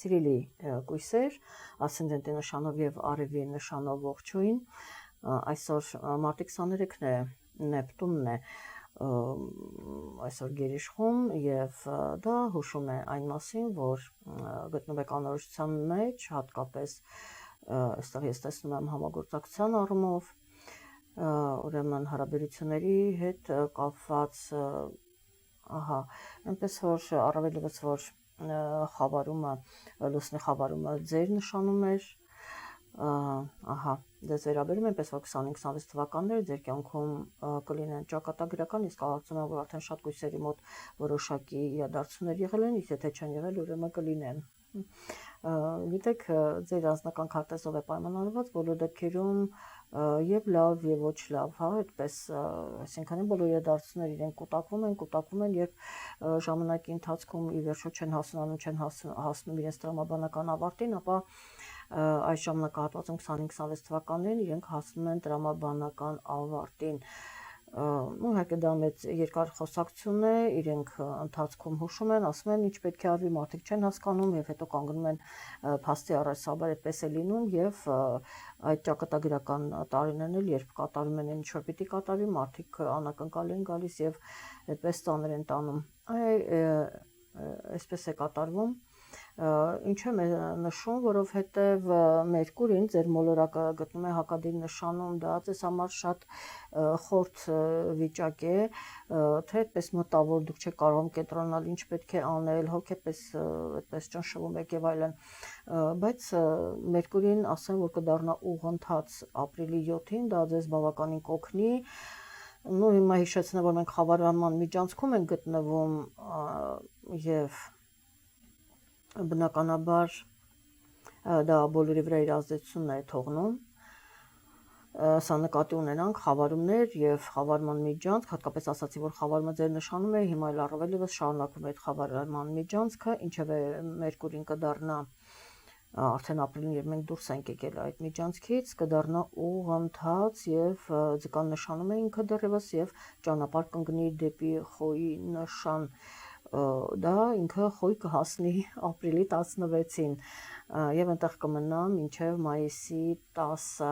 Սիրելի կույսեր, ասcendent-ի նշանով եւ արևի նշանով ողջույն, այսօր մարտի 23-ն է, Նեպտունն է այսօր գերիշխում եւ դա հուշում է այն մասին, որ գտնվում եք անորոշության մեջ, հատկապես այստեղ ես տեսնում եմ համագործակցության առումով, ուրեմն հարաբերությունների հետ կապված, այնպես որ առավելևս որ խավարումը, լուսնի խավարումը ձեր նշանում էր, դες վերաբերում այնպես որ 25-26 թվականները ձեր կյանքում կլինեն ճակատագրական, իսկ կարծում եմ որ արդեն շատ կույսերի մոտ որոշակի իրադարձություններ եղել են, իսկ եթե չեն եղել, ուրեմն կլինեն։ Գիտեք, ձեր անձնական քարտեզով է պայմանավորված բոլոր դեպքերում եւ լավ եւ ոչ լավ, այդպես, այսինքն բոլոր իրադարձությունները իրենք կուտակվում են եւ ժամանակի ընթացքում ի վերջո չեն հասնում իրենց տրամաբանական ավարտին, ապա այս ժամանակահատվածում 25-26 թվականներին իրենք հասնում են տրամաբանական ավարտին։ Իհարկե դա մեծ երկար խոսակցություն է, իրենք ընթացքում հուշում են, ասում են ինչ պետք է արվի, մարդիկ չեն հասկանում եւ հետո կանգնում են փաստի առաջ, սաբար այդպես է լինում եւ այդ ճակատագրական տարիներն էլ երբ կատարում են ինչ որ պիտի կատարվի, մարդիկ անակնկալ են գալիս եւ այդպես ծանր են տանում։ Այսպես է կատարվում։ Ինչ եմ նշում, որովհետև Մերկուրին ձեր մոլորակը գտնում է հակադիր նշանում, դա ձեզ համար շատ խորտ վիճակ է, թե այդպես մտավոր դուք չեք կարող կենտրոնալ, ինչ պետք է անել, հոգեպես այդպես ճնշվում եք եւ այլն, բայց Մերկուրին ասեմ, որ կդառնա ուղղընթաց ապրիլի 7-ին, դա ձեզ բավականին կօգնի։ Հիմա հիշեցնեմ, որ մենք խավարման միջանցքում ենք գտնվում եւ բնականաբար դա բոլորի վրա իր ազդեցությունն է թողնում, սա նկատի ունենանք խավարումներ եւ խավարման միջանցք, հատկապես ասացի, որ խավարումը ձեր նշանում է, հիմա էլ առավելևս շարունակվում է այդ խավարման միջանցքը, ինչեւ է Մերկուրին կդառնա արդեն ապրիլին եւ մենք դուրս ենք եկել այդ միջանցքից, կդառնա ուղղընթաց եւ ձկան նշանում է ինքը դեռևս եւ ճանապարհ կընկնի դեպի խոյի նշան, դա ինքը խոյ կհասնի ապրիլի 16-ին եւ այնտեղ կմնա մինչեւ մայիսի 10-ը,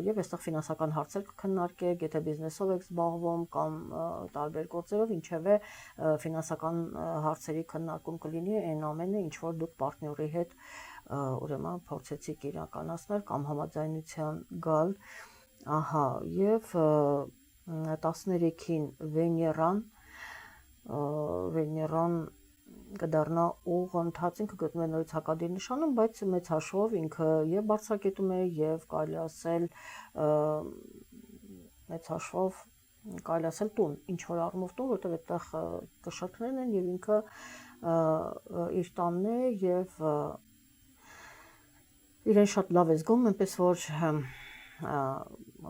եւ այստեղ ֆինանսական հարցեր կքննարկեք, եթե բիզնեսով եք զբաղվում կամ տարբեր գործերով, ինչեւէ ֆինանսական հարցերի քննարկում կլինի այն ամենը, ինչ որ դուք պարտների հետ ուրեմն փորձեցիք իրականացնել կամ համաձայնության գալ, եւ 13-ին Վեներան կդառնա ուղղընթաց, ինքը գտնվում է նորից հակադիր նշանում, բայց մեծ հաշվով ինքը եւ բարձրակետում է եւ կարելի ասել մեծ հաշվով կարելի ասել տուն, ինչ որ առումով տուն, որտեղ այդտեղ կշարքներն են եւ ինքը իր տանն է եւ իրեն շատ լավ է զգում, այնպես որ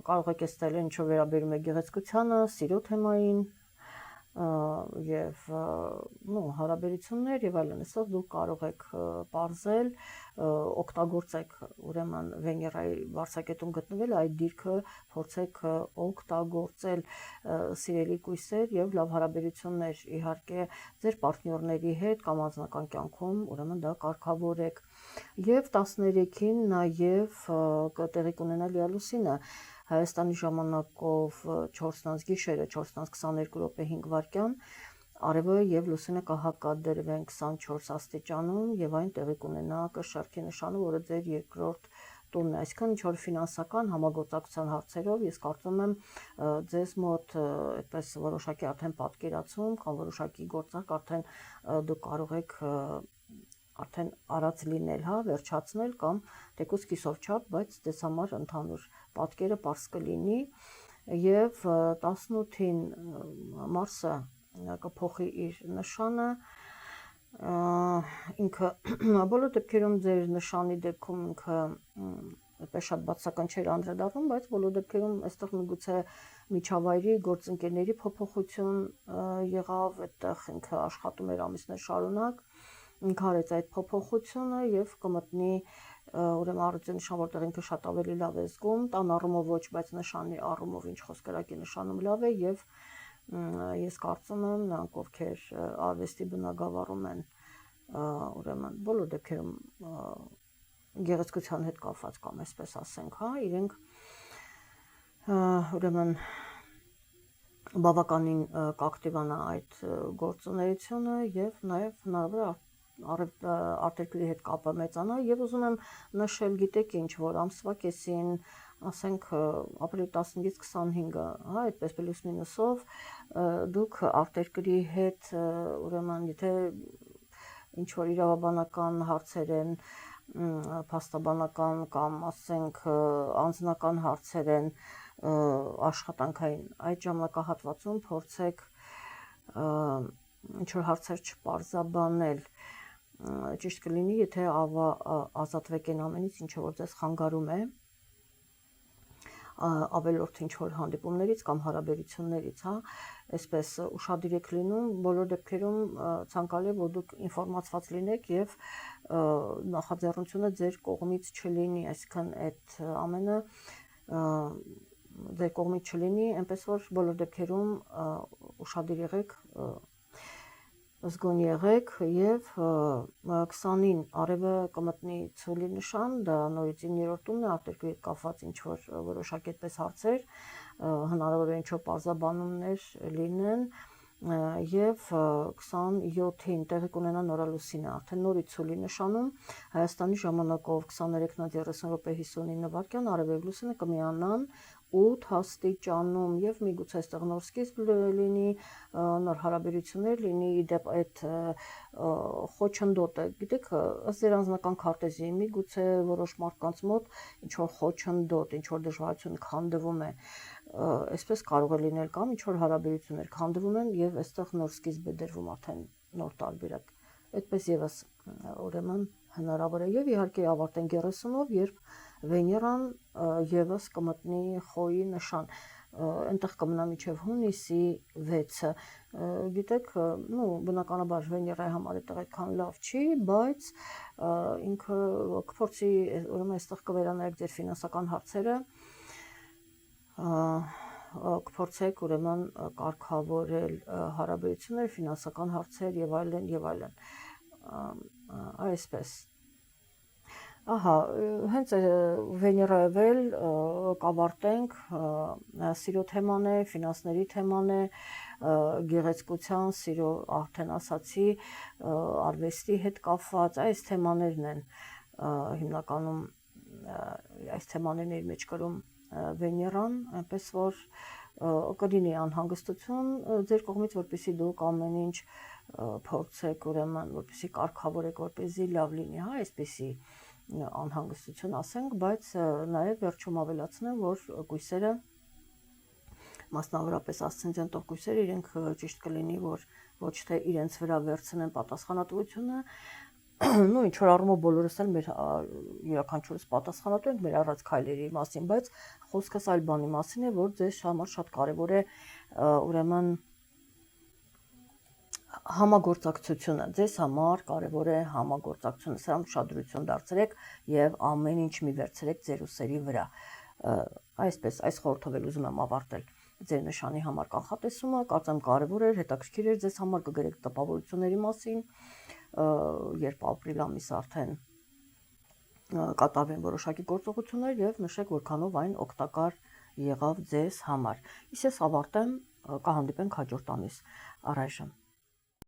կարող եք ստել ինչ որ վերաբերում է գեղեցկությանը, սիրո թեմային եւ հարաբերություններ եւ այլն, այսօր դուք կարող եք պարզել, օգտագործեք ուրեմն Վեներայի վարձակետում գտնվել այդ դիրքը, փորձեք օգտագործել սիրելի կույսեր եւ լավ հարաբերություններ իհարկե ձեր պարտներների հետ կամ անձնական կյանքում, ուրեմն դա կարգավորեք։ Եվ 13-ին նաեւ կտեղի կունենա լիալուսինը Հայաստանի ժամանակով 4-ից գիշերը 4:22 րոպե 5 վայրկյան, արևը եւ լուսինը կհակադրվեն 24 աստիճանում եւ այն տեղի կունենա կշարքի նշանը, որը ձեր երկրորդ տունն է, այսինքն ինչ որ ֆինանսական համագործակցության հարցերով ես կարծում եմ ձեզ մոտ այդպես որոշակի արդեն պատկերացում կամ որոշակի գործարք արդեն դուք կարող եք արդեն արած լինել, վերջացնել կամ թեկուզ կիսով չափ, բայց դες համար ընդհանուր պատկերը պարզ կլինի եւ 18-ին Մարսը կփոխի իր նշանը, ինքը բոլոր դեպքերում ձեր նշանի դեպքում ինքը այդպես շատ բացական չէր անդրադառնում, բայց բոլոր դեպքերում այստեղ միգուցե միջավայրի գործընկերների փոփոխություն եղավ, այդտեղ ինքը աշխատում էր ամիսներ շարունակ, ինքը արեց այդ փոփոխությունը եւ կմտնի ուրեմն առողջի նշան, որտեղ ինքը շատ ավելի լավ է զգում, տան առումով ոչ, բայց նշանի առումով ինչ խոսքերակի նշանում լավ է եւ ես կարծում եմ նրանք ովքեր արվեստի բնագավառում են ուրեմն բոլոր դեպքերում գեղեցկության հետ կապված կամ այսպես ասենք, հա, իրենք ուրեմն բավականին կակտիվանա այդ գործունեությունը եւ նաեւ հնարավոր է արտերկրի հետ կապը մեծանա եւ ուզում եմ նշել, գիտեք ինչ, որ ամսվա կեսին, ասենք ապրիլի 15-ից 25-ը, հա, այդպես պլյուս մինուսով դուք արտերկրի հետ ուրեմն եթե ինչ որ իրավաբանական հարցեր են, փաստաբանական կամ ասենք անձնական հարցեր են, աշխատանքային այդ ժամանակահատվածում փորձեք ինչ որ հարցեր չպարզաբանել, ճիշտ կլինի, եթե ազատվեք այն ամենից, ինչը որ ձեզ խանգարում է ավելորդ ինչ որ հանդիպումներից կամ հարաբերություններից, հա, այսպես ուշադիր եք լինում, բոլոր դեպքերում ցանկալի է, որ դուք ինֆորմացված լինեք եւ նախաձեռնությունը ձեր կողմից չլինի, այսինքն այդ ամենը ձեր կողմից չլինի, այնպես որ բոլոր դեպքերում ուշադիր եղեք, զգոն եղեք եւ 20-ին արևը կմտնի ցուլի նշան, դա նորից 9-րդ տունն է, արտերկրի հետ կապված ինչ որ որոշակի այդպես հարցեր, հնարավոր է ինչ որ պարզաբանումներ լինեն եւ 27-ին տեղի կունենա նորալուսինը, արդեն նորից ցուլի նշանում, Հայաստանի ժամանակով 23:30 արևելք լուսինը կմիանան 8 աստիճանում եւ միգուցե այստեղ նոր սկիզբ լինի, նոր հարաբերություններ լինի, իդեպ այդ խոչընդոտը, գիտեք, ըստ ձեր անձնական քարտեզի, միգուցե որոշ մարդկանց մոտ ինչ որ խոչընդոտ, ինչ որ դժվարություն քանդվում է, այսպես կարող է լինել կամ ինչ որ հարաբերություններ քանդվում են եւ այստեղ նոր սկիզբ է դրվում արդեն նոր տարբերակ, այդպես եւս ուրեմն հնարավոր է եւ իհարկե ավարտեն 30-ով, երբ Վեներան եւս կմտնի խոյի նշան, այնտեղ կմնա մինչև հունիսի 6-ը, գիտեք, բնականաբար Վեներայի համար այդտեղ այդքան լավ չի, բայց ինքը կփորձի, ուրեմն այստեղ կվերանայեք ձեր ֆինանսական հարցերը, կփորձեք ուրեմն կարգավորել հարաբերություններ, ֆինանսական հարցեր եւ այլն եւ այլն, այսպես Ահա, հենց Վեներայել կավարտենք, սիրո թեման է, ֆինանսների թեման է, գեղեցկության, սիրո արդեն ասացի, արվեստի հետ կապված, այս թեմաներն են հիմնականում, այս թեմաներն իր մեջ կրում Վեներան, այնպես որ կլինի անհանգստություն ձեր կողմից, որպեսզի դուք ամեն ինչ փորձեք ուրեմն, որպեսզի կարգավորեք, որպեսզի լավ լինի, հա, այսպեսի անհանգստություն ասենք, բայց նաև վերջում ավելացնեմ, որ կույսերը, մասնավորապես ասցենդենտով կույսերը, իրենք ճիշտ կլինի, որ ոչ թե իրենց վրա վերցնեն պատասխանատվությունը, ինչ որ առումով բոլորս էլ մեր յուրաքանչյուրս պատասխանատու ենք մեր առած քայլերի մասին, բայց խոսքս այլ բանի մասին է, որ ձեզ համար շատ կարևոր է ուրեմն համագործակցությունը, ձեզ համար կարևոր է համագործակցությունը, սրան ուշադրություն դարձրեք եւ ամեն ինչ մի վերցրեք ձեր ուսերի վրա, այսպես, այս խորհուրդով էլ ուզում եմ ավարտել ձեր նշանի համար կանխատեսումը, կարծեմ կարևոր էր, հետաքրքիր էր ձեզ համար, կգրեք տպավորությունների մասին, երբ ապրիլ ամիսը արդեն կատարվեն որոշակի գործողություններ եւ նշեք որքանով այն օգտակար եղավ ձեզ համար։ Իսկ ես ավարտեմ, կհանդիպենք հաջորդ ամիս, առայժմ